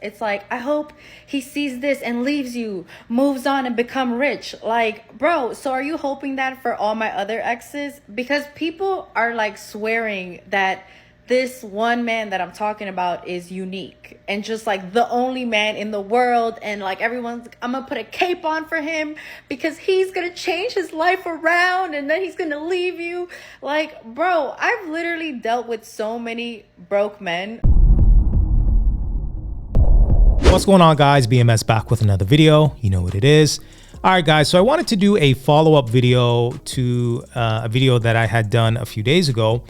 It's like, I hope he sees this and leaves you, moves on and become rich. Like, bro, so are you hoping that for all my other exes? Because people are like swearing that this one man that I'm talking about is unique and just like the only man in the world. And like everyone's, I'm gonna put a cape on for him because he's gonna change his life around and then he's gonna leave you. Like, bro, I've literally dealt with so many broke men. What's going on, guys? BMS back with another video. You know what it is. All right, guys, so I wanted to do a follow-up video to a video that I had done a few days ago.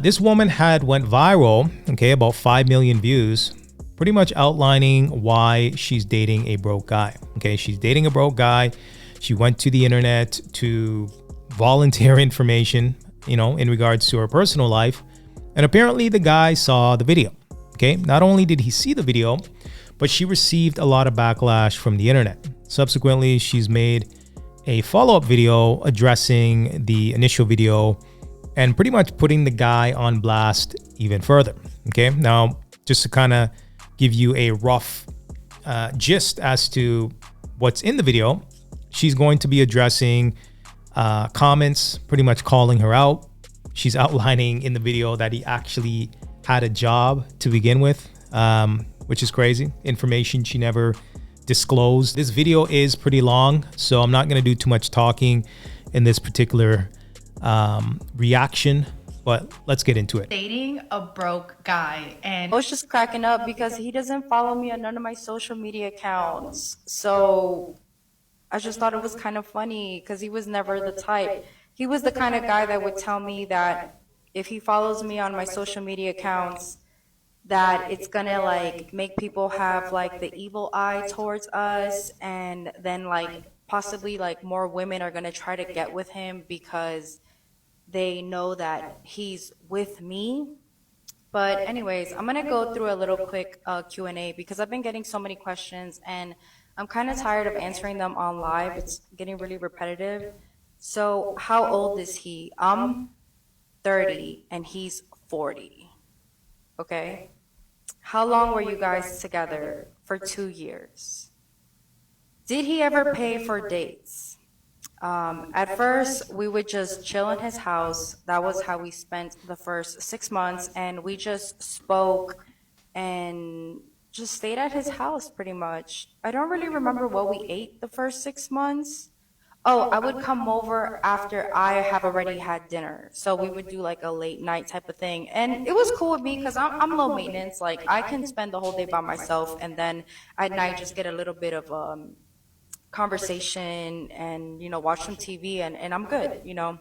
This woman had went viral, okay, about 5 million views, pretty much outlining why she's dating a broke guy. Okay, she's dating a broke guy. She went to the internet to volunteer information, you know, in regards to her personal life. And apparently the guy saw the video. Okay, not only did he see the video, but she received a lot of backlash from the internet. Subsequently, she's made a follow-up video addressing the initial video and pretty much putting the guy on blast even further. Okay, now just to kind of give you a rough gist as to what's in the video, she's going to be addressing comments, pretty much calling her out. She's outlining in the video that he actually had a job to begin with, which is crazy. Information she never disclosed. This video is pretty long, so I'm not going to do too much talking in this particular reaction, but let's get into it. Dating a broke guy, and I was just cracking up because he doesn't follow me on none of my social media accounts. So I just thought it was kind of funny because he was never the type. He was the kind of guy that would tell me that if he follows me on my social media accounts, that it's gonna like make people have like the evil eye towards us, and then like possibly like more women are gonna try to get with him because they know that he's with me. But anyways, I'm gonna go through a little quick Q&A because I've been getting so many questions and I'm kind of tired of answering them on live. It's getting really repetitive. So how old is he? I'm 30 and he's 40. Okay. How long were you guys together? For 2 years. Did he ever pay for dates? At first, we would just chill in his house. That was how we spent the first 6 months, and we just spoke and just stayed at his house pretty much. I don't really remember what we ate the first 6 months. Oh, I would come over after I have already had dinner. So we would do like a late night type of thing. And it was cool with me because I'm low maintenance. Like I can spend the whole day by myself and then at night just get a little bit of conversation and, you know, watch some TV and I'm good, you know.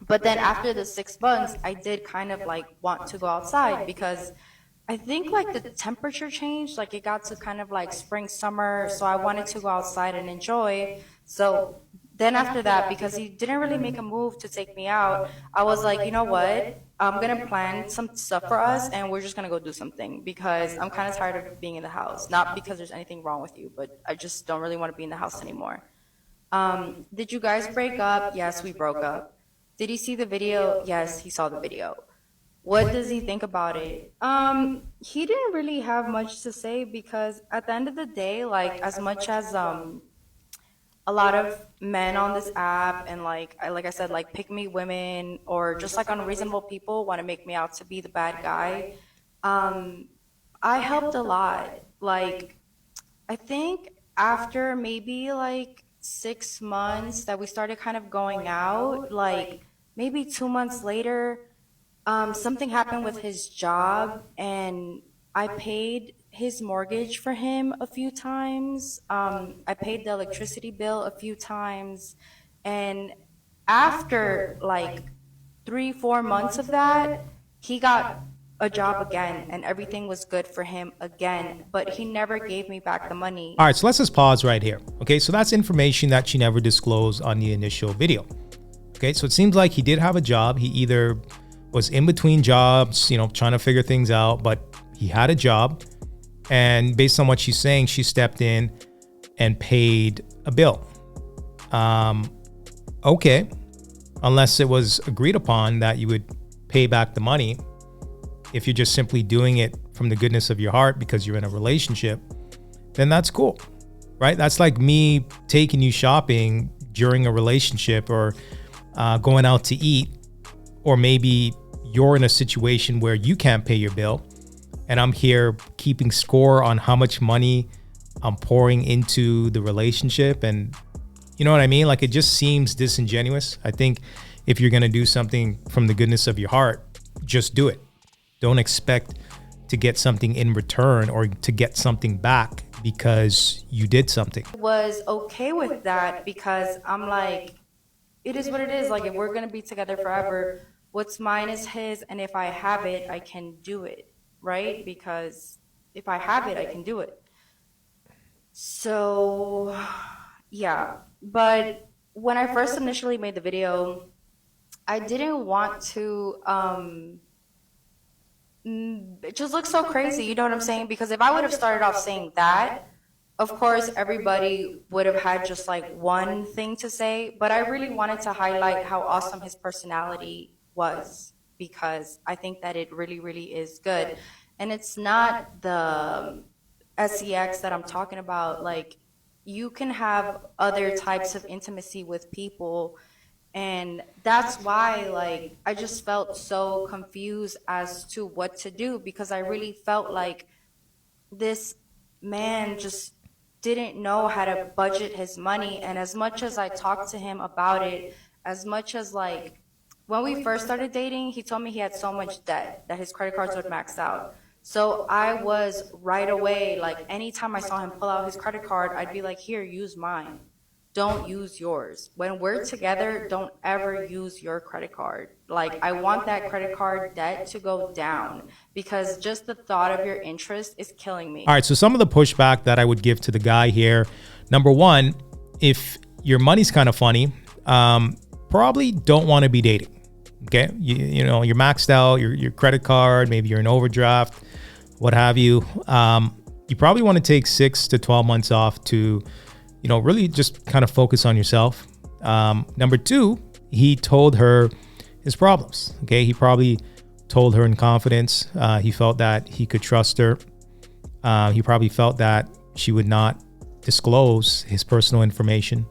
But then after the 6 months, I did kind of like want to go outside because I think like the temperature changed, like it got to kind of like spring, summer. So I wanted to go outside and enjoy. So then after that, because he didn't really make a move to take me out, I was like, you know what? I'm going to plan some stuff for us and we're just going to go do something because I'm kind of tired of being in the house. Not because there's anything wrong with you, but I just don't really want to be in the house anymore. Did you guys break up? Yes, we broke up. Did he see the video? Yes, he saw the video. What does he think about it? He didn't really have much to say because at the end of the day, like as much as a lot of men on this app and like I said, like pick me women or just like unreasonable people want to make me out to be the bad guy. I helped a lot. Like I think after maybe like 6 months that we started kind of going out, like maybe 2 months later, something happened with his job and I paid his mortgage for him a few times. I paid the electricity bill a few times. And after like 3-4 months of that, he got a job again and everything was good for him again, but he never gave me back the money. All right, so let's just pause right here. Okay, so that's information that she never disclosed on the initial video. Okay, so it seems like he did have a job. He either was in between jobs, you know, trying to figure things out, but he had a job. And based on what she's saying, she stepped in and paid a bill. Okay, unless it was agreed upon that you would pay back the money if you're just simply doing it from the goodness of your heart because you're in a relationship, then that's cool, right? That's like me taking you shopping during a relationship, or going out to eat, or maybe you're in a situation where you can't pay your bill and I'm here keeping score on how much money I'm pouring into the relationship. And you know what I mean? Like, it just seems disingenuous. I think if you're going to do something from the goodness of your heart, just do it. Don't expect to get something in return or to get something back because you did something. Was okay with that because I'm like, it is what it is. Like, if we're gonna be together forever, what's mine is his, and if I have it, I can do it, right? Because if I have it, I can do it. So, yeah. But when I first initially made the video, I didn't want to it just looks so crazy, you know what I'm saying? Because if I would have started off saying that, of course, everybody would have had just like one thing to say, but I really wanted to highlight how awesome his personality was, because I think that it really, really is good. And it's not the sex that I'm talking about. Like, you can have other types of intimacy with people, and that's why, like, I just felt so confused as to what to do, because I really felt like this man just didn't know how to budget his money. And as much as I talked to him about it, as much as, like, when we first started dating, he told me he had so much debt that his credit cards would max out. So I was right away, like, anytime I saw him pull out his credit card, I'd be like, here, use mine. Don't use yours. When we're together, don't ever use your credit card. Like, I want that credit card debt to go down, because just the thought of your interest is killing me. All right, so some of the pushback that I would give to the guy here. Number one, if your money's kind of funny, probably don't want to be dating. Okay, you know, you're maxed out, your credit card, maybe you're in overdraft, what have you. You probably want to take 6 to 12 months off to, you know, really just kind of focus on yourself. Number two, he told her his problems. Okay, he probably told her in confidence. He felt that he could trust her. He probably felt that she would not disclose his personal information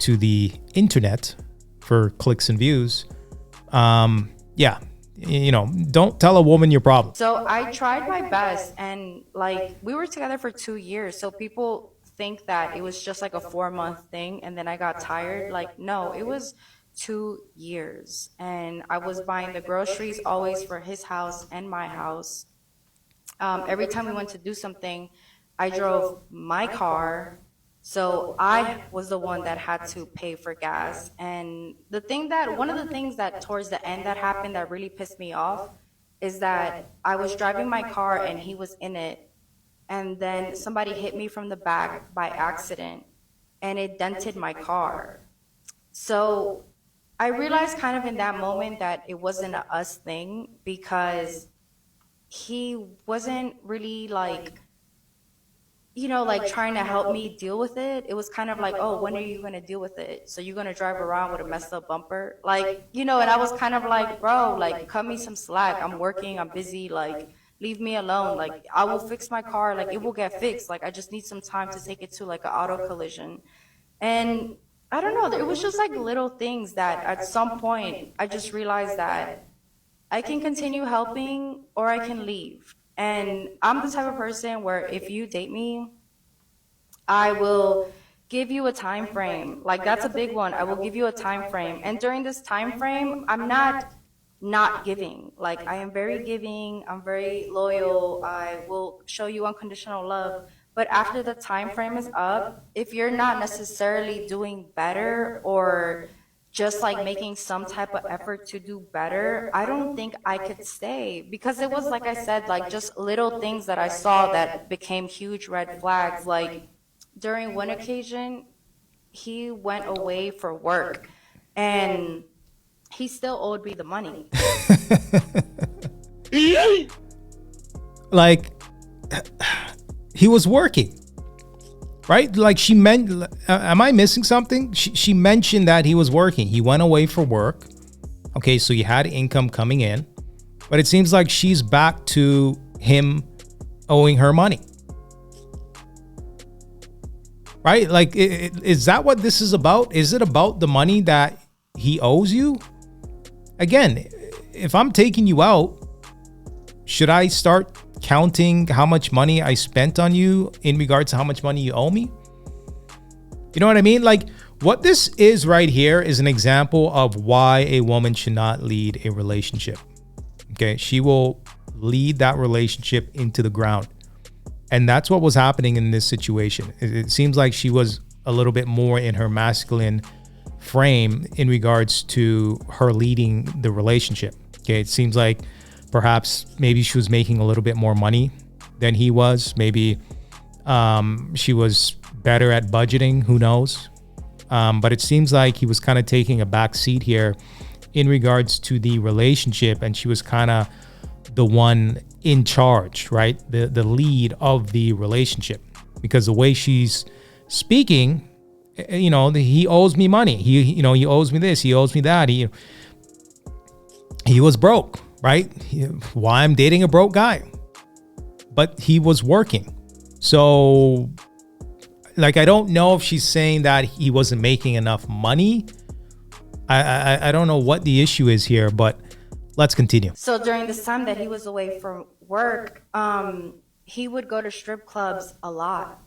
to the internet for clicks and views. Yeah, you know, don't tell a woman your problems. So I tried my best, and, like, we were together for 2 years. So people think that it was just like a 4-month thing and then I got tired. Like, no, it was 2 years. And I was buying the groceries always for his house and my house. Every time we went to do something, I drove my car. So I was the one that had to pay for gas. And one of the things that towards the end that happened that really pissed me off is that I was driving my car and he was in it. And then somebody hit me from the back by accident and it dented my car. So I realized kind of in that moment that it wasn't a us thing, because he wasn't really, like, you know, like, trying to help me deal with it. It was kind of like, oh, when are you going to deal with it? So you're going to drive around with a messed up bumper? Like, you know, and I was kind of like, bro, like, cut me some slack. I'm working, I'm busy, like, leave me alone. Like, I will fix my car. Like, it will get fixed. Like, I just need some time to take it to, like, an auto collision. And I don't know, it was just like little things that at some point I just realized that I can continue helping or I can leave. And I'm the type of person where if you date me, I will give you a time frame. Like, that's a big one. I will give you a time frame. And during this time frame, I'm not giving. Like, I am very giving. I'm very loyal. I will show you unconditional love. But after the time frame is up, if you're not necessarily doing better or just like making some type of effort to do better, I don't think I could stay, because it was, like I said, like, just little things that I saw that became huge red flags. Like, during one occasion, he went away for work and he still owed me the money. Like, he was working, right? Like, she meant, am I missing something? She mentioned that he was working. He went away for work. Okay, so you had income coming in, but it seems like she's back to him owing her money. Right? Like, is that what this is about? Is it about the money that he owes you? Again, if I'm taking you out, should I start counting how much money I spent on you in regards to how much money you owe me? You know what I mean? Like, what this is right here is an example of why a woman should not lead a relationship. Okay, she will lead that relationship into the ground. And that's what was happening in this situation. It seems like she was a little bit more in her masculine frame in regards to her leading the relationship. Okay, it seems like perhaps maybe she was making a little bit more money than he was. Maybe she was better at budgeting, who knows? But it seems like he was kind of taking a back seat here in regards to the relationship, and she was kind of the one in charge, right? The lead of the relationship, because the way she's speaking, you know, he owes me money. He owes me this. He owes me that. He was broke, right? Why I'm dating a broke guy, but he was working. So, like, I don't know if she's saying that he wasn't making enough money. I don't know what the issue is here, but let's continue. So during this time that he was away from work, he would go to strip clubs a lot.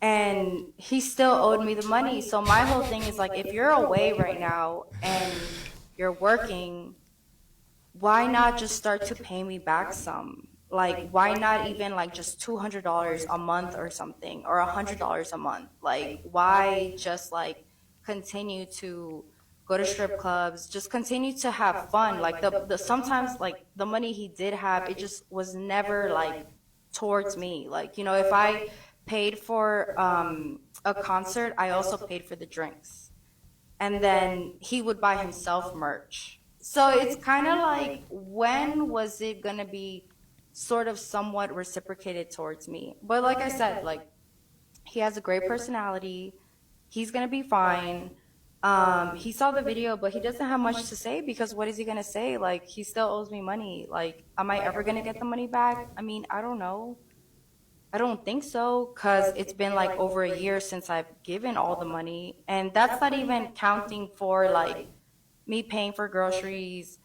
And he still owed me the money. So my whole thing is like, if you're away right now and you're working, why not just start to pay me back some? Like, why not even like just $200 a month or something, or $100 a month? Like, why just like continue to go to strip clubs, just continue to have fun? Like the sometimes like the money he did have, it just was never like towards me. Like, you know, if I paid for a concert, I also paid for the drinks. And then he would buy himself merch. So it's kind of like, when was it going to be sort of somewhat reciprocated towards me? But like I said, like, he has a great personality. He's going to be fine. He saw the video, but he doesn't have much to say, because what is he going to say? Like, he still owes me money. Like, am I ever going to get the money back? I mean, I don't know. I don't think so, because it's been like over a year since I've given all the money. And that's not even counting for like me paying for groceries,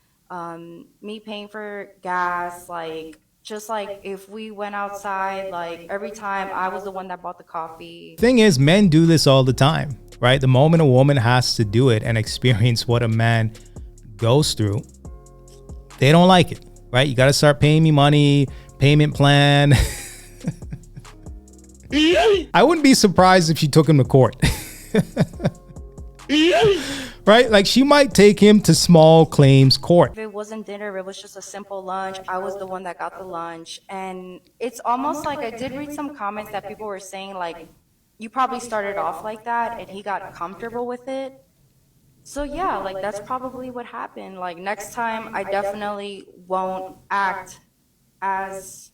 me paying for gas, like just like if we went outside, like every time I was the one that bought the coffee. Thing is, men do this all the time, right? The moment a woman has to do it and experience what a man goes through, they don't like it, right? You got to start paying me money, payment plan. I wouldn't be surprised if she took him to court. Right? Like, she might take him to small claims court. If it wasn't dinner, it was just a simple lunch, I was the one that got the lunch. And it's almost like, I did read some comments that people were saying, like, you probably started off like that and he got comfortable with it. So yeah, like, that's probably what happened. Like, next time I definitely won't act as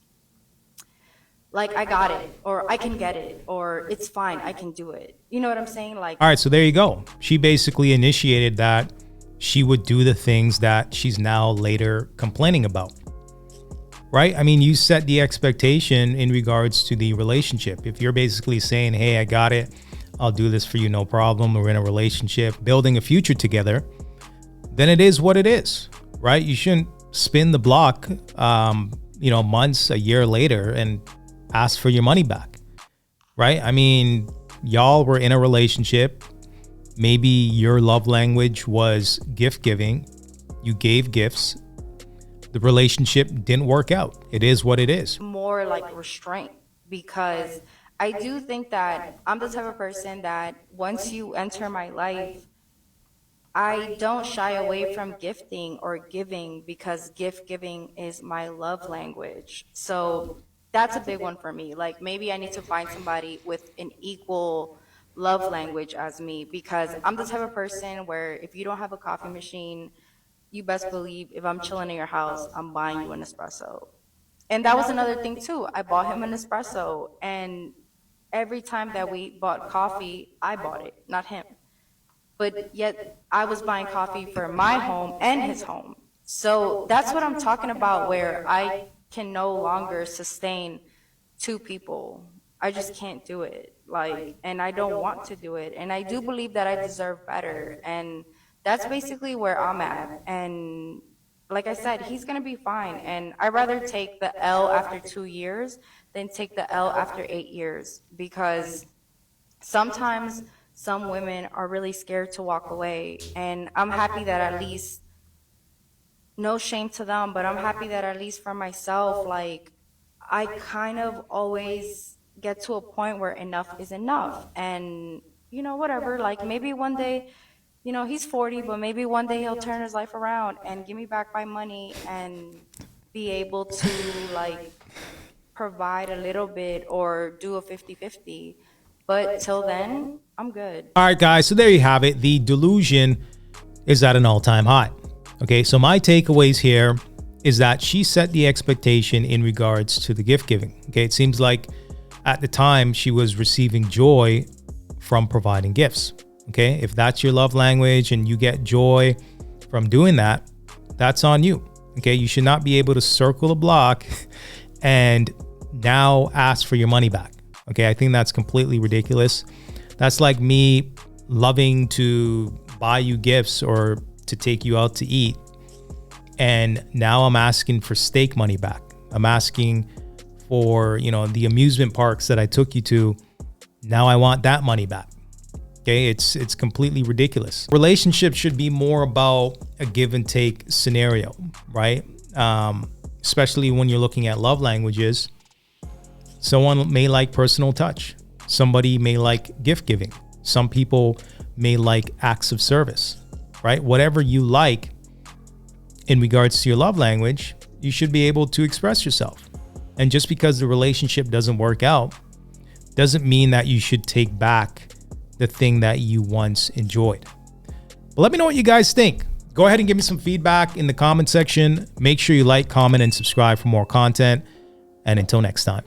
like, I got it, or I can get it, or it's fine, I can do it. You know what I'm saying? Like, all right, so there you go. She basically initiated that she would do the things that she's now later complaining about, right? I mean, you set the expectation in regards to the relationship. If you're basically saying, hey, I got it, I'll do this for you, no problem, we're in a relationship, building a future together, then it is what it is, right? You shouldn't spin the block, months, a year later and ask for your money back, right? I mean, y'all were in a relationship. Maybe your love language was gift giving. You gave gifts. The relationship didn't work out. It is what it is. More like restraint, because I do think that I'm the type of person that once you enter my life, I don't shy away from gifting or giving, because gift giving is my love language. So that's a big one for me. Like, maybe I need to find somebody with an equal love language as me, because I'm the type of person where if you don't have a coffee machine, you best believe if I'm chilling in your house, I'm buying you an espresso. And that was another thing too. I bought him an espresso, and every time that we bought coffee, I bought it, not him. But yet I was buying coffee for my home and his home. So that's what I'm talking about, where I can no longer sustain two people. I just can't do it. Like, and I don't want to do it. And I do believe that I deserve better. And that's basically where I'm at. And like I said, he's going to be fine. And I'd rather take the L after 2 years than take the L after 8 years, because sometimes some women are really scared to walk away. And I'm happy that at least, no shame to them, but I'm happy that at least for myself, like, I kind of always get to a point where enough is enough. And, whatever, like maybe one day, he's 40, but maybe one day he'll turn his life around and give me back my money and be able to, like, provide a little bit or do a 50-50. But till then, I'm good. All right, guys. So there you have it. The delusion is at an all-time high. Okay, so my takeaways here is that she set the expectation in regards to the gift giving. Okay, it seems like at the time she was receiving joy from providing gifts. Okay, if that's your love language and you get joy from doing that, that's on you. Okay, you should not be able to circle the block and now ask for your money back. Okay, I think that's completely ridiculous. That's like me loving to buy you gifts or to take you out to eat, and now I'm asking for steak money back. I'm asking for, the amusement parks that I took you to. Now I want that money back. Okay, it's completely ridiculous. Relationships should be more about a give and take scenario, right? Especially when you're looking at love languages. Someone may like personal touch. Somebody may like gift giving. Some people may like acts of service, right? Whatever you like in regards to your love language, you should be able to express yourself. And just because the relationship doesn't work out doesn't mean that you should take back the thing that you once enjoyed. But let me know what you guys think. Go ahead and give me some feedback in the comment section. Make sure you like, comment, and subscribe for more content. And until next time.